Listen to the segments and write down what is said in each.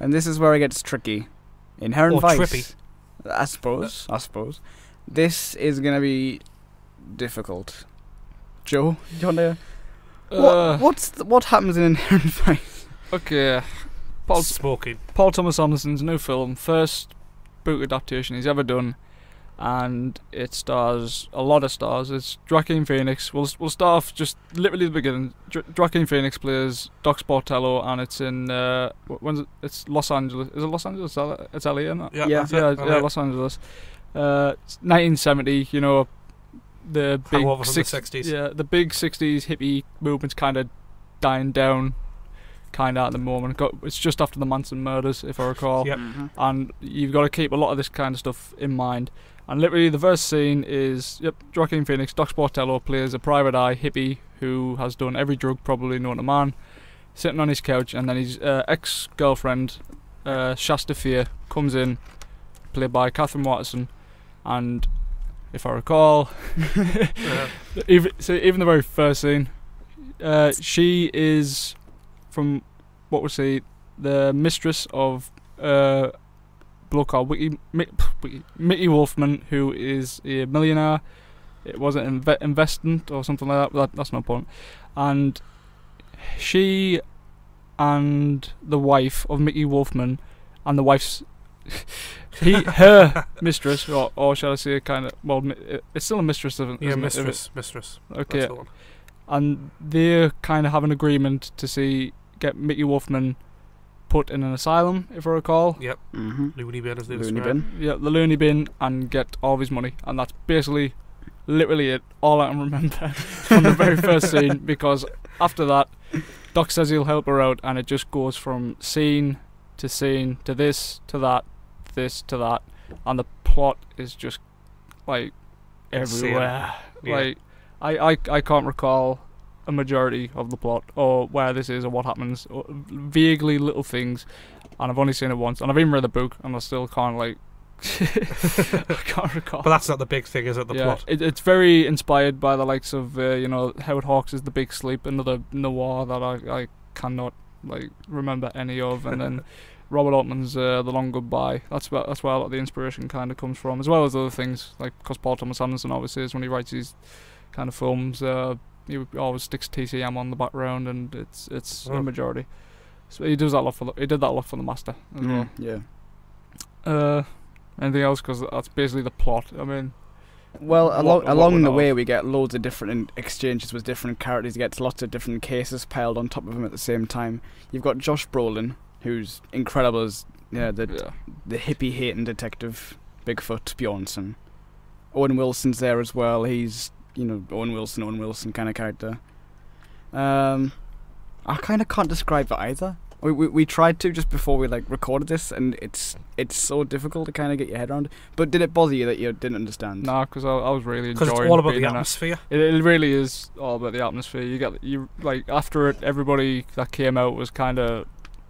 And this is where it gets tricky. Inherent Or Vice. trippy. I suppose. This is going to be difficult. Joe, do you want to... What happens in Inherent Vice? Okay. Smoking. Paul Thomas Anderson's new film, first book adaptation he's ever done, and it stars a lot of stars. It's Joaquin Phoenix. We'll start off just literally the beginning. Joaquin Phoenix plays Doc Sportello, and it's in it's Los Angeles. Is it Los Angeles? It's LA, isn't it? Yeah, Los Angeles. 1970. You know, the big Hangover from the 60s. Yeah, the big 60s hippie movement's kind of dying down. Kind of at the moment. It's just after the Manson murders, if I recall. Yep. Mm-hmm. And you've got to keep a lot of this kind of stuff in mind. And literally the first scene is, Joaquin Phoenix, Doc Sportello plays a private eye hippie who has done every drug probably known to man, sitting on his couch, and then his ex-girlfriend, Shasta Fear, comes in, played by Catherine Watterson, and if I recall, even the very first scene, she is, from what we see, the mistress of a bloke called Mickey Wolfman, who is a millionaire. It wasn't investment or something like that, but that's no point. And she and the wife of Mickey Wolfman, and the wife's her mistress, or shall I say, kind of, well, it's still a mistress, isn't it? Mistress. Okay. That's the one. And they kind of have an agreement to get Mickey Wolfman put in an asylum, if I recall. Yep. Mm-hmm. Looney bin, as they Looney describe. bin. Yeah, the loony bin, and get all of his money. And that's basically, literally it. All I can remember from the very first scene, because after that, Doc says he'll help her out, and it just goes from scene to scene, to this, to that, this to that, and the plot is just, like, everywhere. Yeah. Like, I can't recall a majority of the plot, or where this is, or what happens, or vaguely little things, and I've only seen it once, and I've even read the book, and I still can't, like, I can't recall. But that's not the big thing, is it? The plot. It's very inspired by the likes of, Howard Hawks' The Big Sleep, another noir that I cannot, like, remember any of, and then Robert Altman's The Long Goodbye. That's where a lot of the inspiration kind of comes from, as well as other things, like, because Paul Thomas Anderson obviously is, when he writes these kind of films, he always sticks TCM on the background, and it's a majority. So he does that a lot he did that a lot for The Master as well. Yeah. Anything else? Because that's basically the plot. I mean, well, along the way we get loads of different exchanges with different characters. You get lots of different cases piled on top of him at the same time. You've got Josh Brolin, who's incredible as the hippie hating detective Bigfoot Bjornsson. Owen Wilson's there as well. He's Owen Wilson kind of character. I kind of can't describe it either. We tried to just before we recorded this, and it's so difficult to kind of get your head around. But did it bother you that you didn't understand? Nah, because I was really enjoying. Because it's all about being the in atmosphere. It really is all about the atmosphere. You after it, everybody that came out was kind of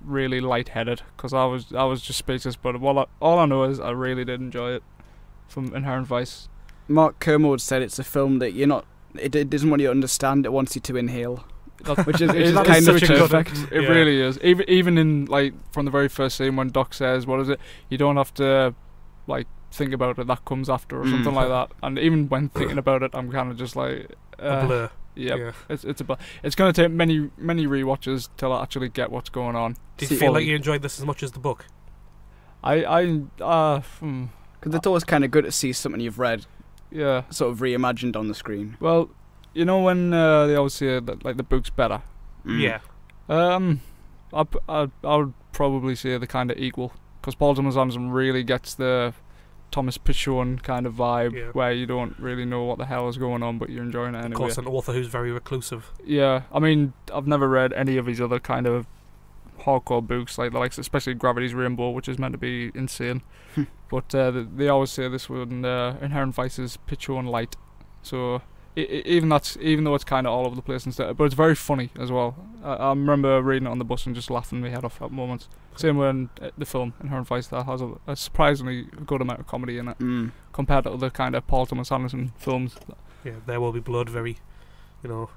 really lightheaded, because I was just speechless. But all I know is I really did enjoy it, from Inherent Vice. Mark Kermode said it's a film that it doesn't want you to understand, it wants you to inhale. Which is kind of perfect. It really is. Even in, from the very first scene when Doc says, what is it, you don't have to think about it, that comes after, or something like that. And even when thinking about it, I'm kind of just like a blur. Yeah. It's going to take many rewatches till I actually get what's going on. Did you feel like you enjoyed this as much as the book? Because it's always kind of good to see something you've read sort of reimagined on the screen. Well, you know when they always say that the book's better? Yeah. I would probably say they're kind of equal, because Paul Thomas Anderson really gets the Thomas Pynchon kind of vibe, where you don't really know what the hell is going on, but you're enjoying it anyway. Of course, an author who's very reclusive. Yeah, I mean, I've never read any of his other kind of hardcore books, especially Gravity's Rainbow, which is meant to be insane. But they always say this one, Inherent Vice is Pynchon light. So even though it's kind of all over the place and stuff, but it's very funny as well. I remember reading it on the bus and just laughing my head off at moments. Same when the film Inherent Vice, that has a surprisingly good amount of comedy in it, compared to other kind of Paul Thomas Anderson films. Yeah, There Will Be Blood, very, dark.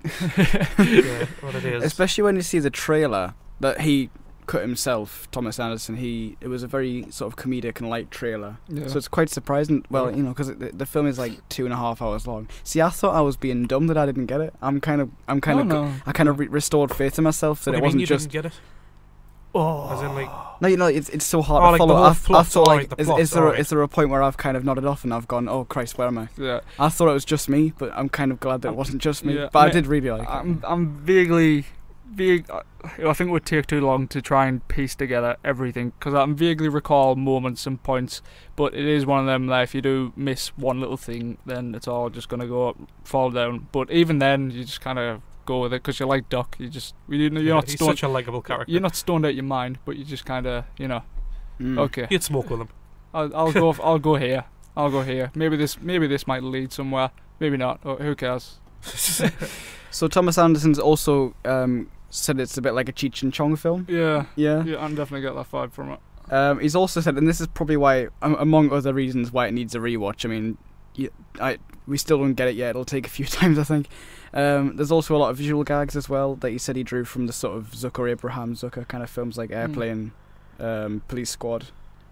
Yeah, what it is. Especially when you see the trailer that he cut himself, Thomas Anderson. It was a very sort of comedic and light trailer, so it's quite surprising. Well, you know, because the film is like 2.5 hours long. See, I thought I was being dumb that I didn't get it. I kind of restored faith in myself that What it do you mean wasn't you just. didn't get it? Oh, As in, like, No, you know, it's so hard Oh, to like the follow. whole I plot, thought alright, like, the plot, alright. is there a point where I've kind of nodded off and I've gone, oh Christ, where am I? yeah. I thought it was just me, but I'm kind of glad that it wasn't just me. Yeah, But I did really like it. I'm vaguely. I think it would take too long to try and piece together everything, because I vaguely recall moments and points, but it is one of them that if you do miss one little thing, then it's all just going to go up, fall down. But even then, you just kind of go with it, because you like Doc. You're not he's stoned. such a likable character. You're not stoned out your mind, but you just kind of, okay. You'd smoke with him. I'll go here. I'll go here. Maybe this might lead somewhere. Maybe not. Who cares? So Thomas Anderson's also said it's a bit like a Cheech and Chong film. Yeah, Yeah. I can definitely get that vibe from it. He's also said, and this is probably why, among other reasons, why it needs a rewatch. I mean, we still don't get it yet. It'll take a few times, I think. There's also a lot of visual gags as well that he said he drew from the sort of Abraham Zucker kind of films like Airplane, Police Squad,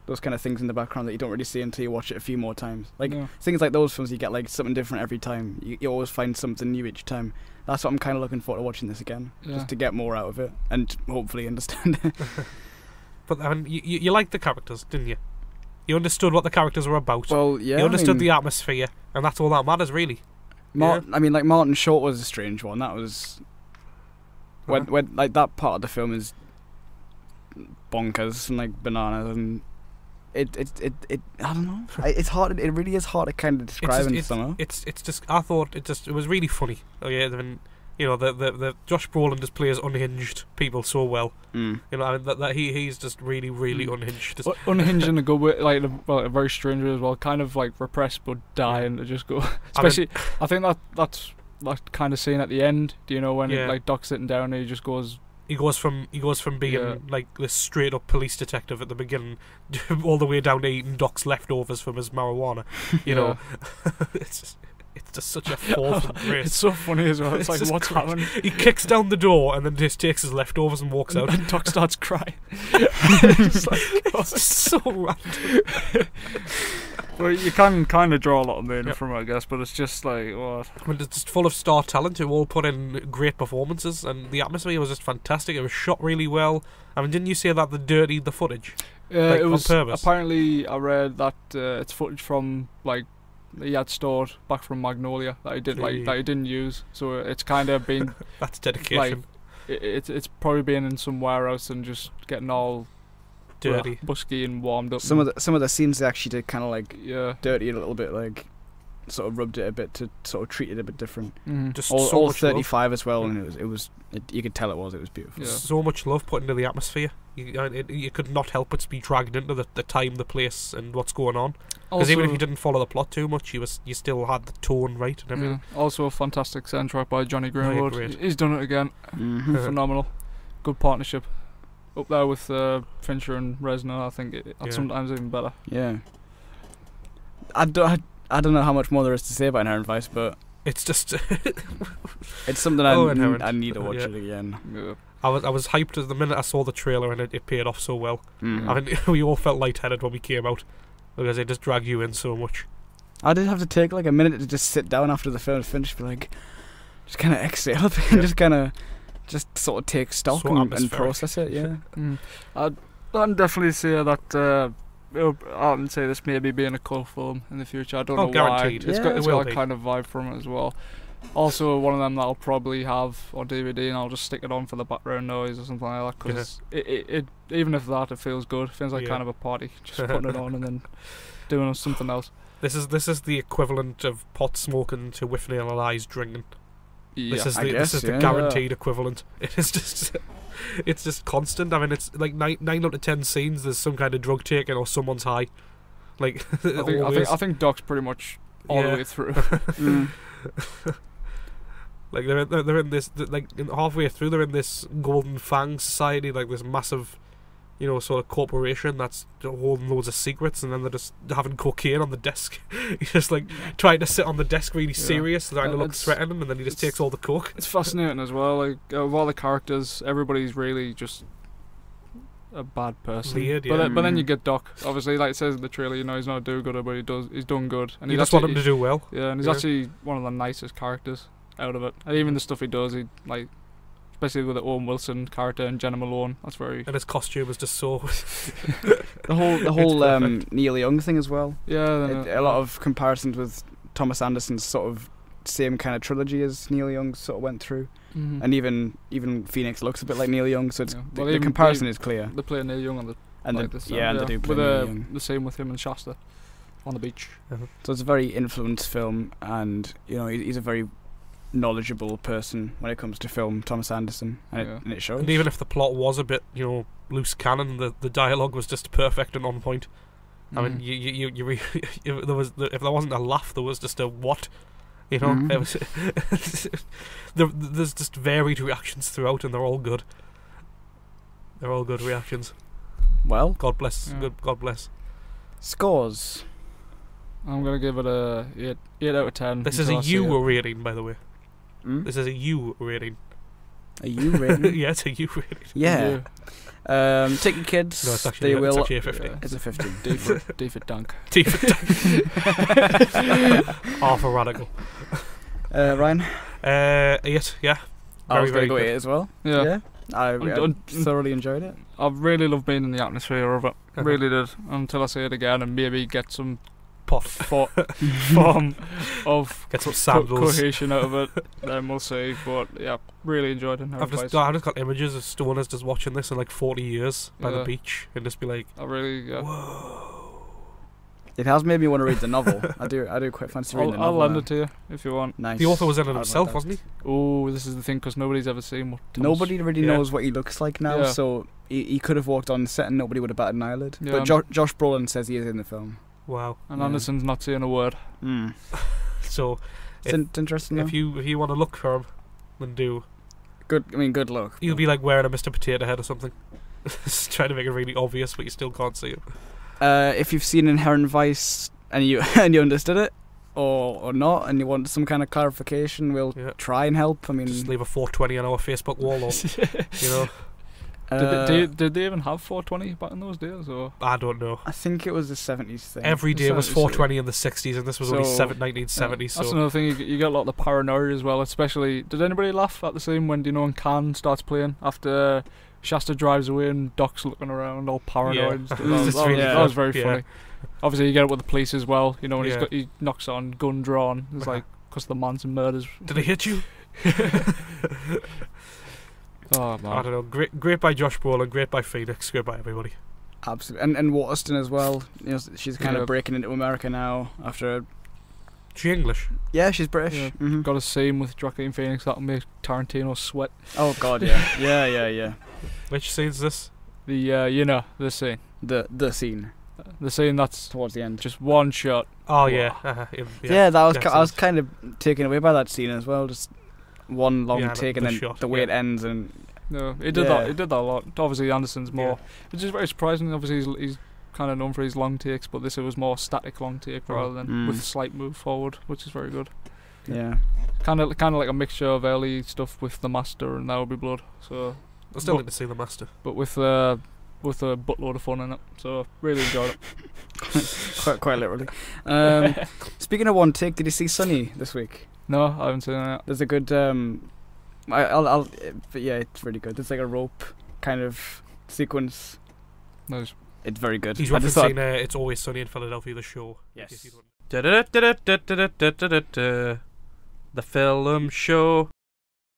those kind of things in the background that you don't really see until you watch it a few more times. Like things like those films, you get like something different every time. You always find something new each time. That's what I'm kind of looking forward to watching this again, just to get more out of it and hopefully understand it. But I mean, you liked the characters, didn't you? You understood what the characters were about. Well, yeah. You understood the atmosphere, and that's all that matters, really. I mean, like Martin Short was a strange one. That was when like that part of the film is bonkers and like bananas, and it I don't know. It's hard. It really is hard to kind of describe in somehow. It's just. I thought it was really funny. Oh yeah, I mean, you know, the Josh Brolin just plays unhinged people so well. You know, I mean, that he's just really unhinged. Just Unhinged in a good way, like a very strange way as well. Kind of like repressed but dying to just go. Especially, I think that's that kind of scene at the end. Do you know when like Doc's sitting down and he just goes. He goes from being like this straight up police detective at the beginning, all the way down to eating Doc's leftovers from his marijuana. You know, it's just such a fall from grace. It's so funny as well. It's like, what's happening? He kicks down the door and then just takes his leftovers and walks out. And Doc starts crying. It's like, it's just so random. Well, you can kind of draw a lot of meaning from it, I guess, but it's just like, what? I mean, it's just full of star talent who all put in great performances, and the atmosphere was just fantastic. It was shot really well. I mean, didn't you say that they dirtied the footage? Like, it was on purpose? Apparently, I read that it's footage from like he had stored back from Magnolia that he did that he didn't use. So it's kind of been that's dedication. Like, it's probably been in some warehouse and just getting all dirty, busky and warmed up. Some of the scenes they actually did kind of like dirty a little bit, like sort of rubbed it a bit to sort of treat it a bit different. Just all, so all much 35 as well, and it was you could tell it was beautiful. Yeah. So much love put into the atmosphere. You could not help but be dragged into the time, the place, and what's going on. Because even if you didn't follow the plot too much, you still had the tone right and everything. Also a fantastic soundtrack by Johnny Greenwood. Great. He's done it again. Phenomenal. Good partnership. Up there with Fincher and Reznor, I think that's sometimes even better. Yeah. I don't know how much more there is to say about Inherent Vice, but it's just it's something I need to watch it again. Yeah. I was hyped at the minute I saw the trailer, and it paid off so well. I mean, we all felt lightheaded when we came out because they just drag you in so much. I did have to take like a minute to just sit down after the film finished, but like just kind of exhale a bit and just kind of sort of take stock and process it. Yeah. I'd definitely say that. I would say this maybe being a cult film in the future. I don't know guaranteed. Why. It's got that kind of vibe from it as well. Also, one of them that I'll probably have on DVD, and I'll just stick it on for the background noise or something like that. Because it even if it feels good. It feels like kind of a party. Just putting it on and then doing something else. This is the equivalent of pot smoking to with vanilla eyes drinking. Yeah, this is the guaranteed equivalent. It is just. It's just constant. I mean, it's like 9 out of 10 scenes. There's some kind of drug taking or someone's high. Like I think Doc's pretty much all the way through. Like they're in this halfway through. They're in this Golden Fang society, like this massive sort of corporation that's holding loads of secrets, and then they're just having cocaine on the desk. He's just like trying to sit on the desk really serious, trying to look threatening, and then he just takes all the coke. It's fascinating as well. Like, of all the characters, everybody's really just a bad person. Weird, yeah. But then you get Doc. Obviously, like it says in the trailer, he's not a do-gooder, but he's done good. And you just want him to do well. Yeah, and he's actually one of the nicest characters out of it. And even the stuff he does, he like, especially with the Owen Wilson character and Jenna Malone, that's very. And his costume is just so. the whole Neil Young thing as well. Yeah, a lot of comparisons with Thomas Anderson's sort of same kind of trilogy as Neil Young sort of went through. Mm-hmm. And even Phoenix looks a bit like Neil Young, so it's the comparison is clear. They play Neil Young on the and like they do play Neil Young. The same with him and Shasta on the beach. So it's a very influenced film, and he's a very knowledgeable person when it comes to film, Thomas Anderson, and it shows. And even if the plot was a bit loose cannon, the dialogue was just perfect and on point. I mean, if there wasn't a laugh, there was just a what. It was there's just varied reactions throughout, and they're all good. They're all good reactions. Well, God bless. Yeah. Good. God bless. Scores. I'm gonna give it a 8 out of 10. This is a U rating, by the way. This is a U rating. A U rating? Yeah, it's a U rating. Yeah. Take your kids. No, it's actually a 50. Yeah. It's a 50. D for dunk. D for dunk. Half a radical. Ryan? 8, yeah. I was going to go good. 8 as well. Yeah. I thoroughly enjoyed it. I really loved being in the atmosphere of it. Really did. Until I see it again and maybe get some form of get some sandals cohesion out of it. Then we'll see. But yeah, really enjoyed it. I've just got images of stoners just watching this in like 40 years by the beach and just be like, whoa. It has made me want to read the novel. I do quite fancy reading the novel. I'll lend it to you if you want. Nice. The author was in it himself, wasn't he? Oh, this is the thing, because nobody's ever seen what nobody really knows what he looks like now, so he could have walked on set and nobody would have batted an eyelid. Yeah, but Josh Brolin says he is in the film. Wow. And Anderson's not saying a word. So it's interesting. If you want to look for him, then do. Good luck. He'll be like wearing a Mr. Potato Head or something. Just trying to make it really obvious, but you still can't see it. If you've seen Inherent Vice and you understood it or not, and you want some kind of clarification, we'll try and help. I mean, just leave a 420 on our Facebook wall, or Did they even have 420 back in those days? Or I don't know. I think it was the 70s thing. Every day was 420 in the 60s, and this was only 1970s. That's another thing. You get a lot of the paranoia as well. Especially, did anybody laugh at the scene when when Khan starts playing after Shasta drives away and Doc's looking around all paranoid? Yeah. That was very funny. Obviously, you get it with the police as well. When he knocks on gun drawn. It's like because the Manson murders. Did he hit you? Oh man. I don't know. Great by Josh Brolin, great by Phoenix, great by everybody. Absolutely, and Waterston as well. She's kind of breaking into America now after. She English? Yeah, she's British. Yeah. Mm-hmm. Got a scene with Joaquin Phoenix that'll make Tarantino sweat. Oh god, yeah, yeah. Which scene's this? The the scene. The scene. The scene that's towards the end. Just one shot. Oh yeah. I was kind of taken away by that scene as well. Just one long take and then shot, the way it ends and. No, it did that. It did that a lot. Obviously, Anderson's more, which is very surprising. Obviously, he's kind of known for his long takes, but this was more static long take rather than with slight move forward, which is very good. Yeah, kind of like a mixture of early stuff with The Master and There Will Be Blood. So I still need to see The Master, but with a buttload of fun in it. So really enjoyed it. quite literally. Speaking of one take, did you see Sunny this week? No, I haven't seen it yet. There's a good. But yeah, it's really good. There's like a rope kind of sequence. Nice. It's very good. He's referencing It's Always Sunny in Philadelphia, the show. Yes. The film show.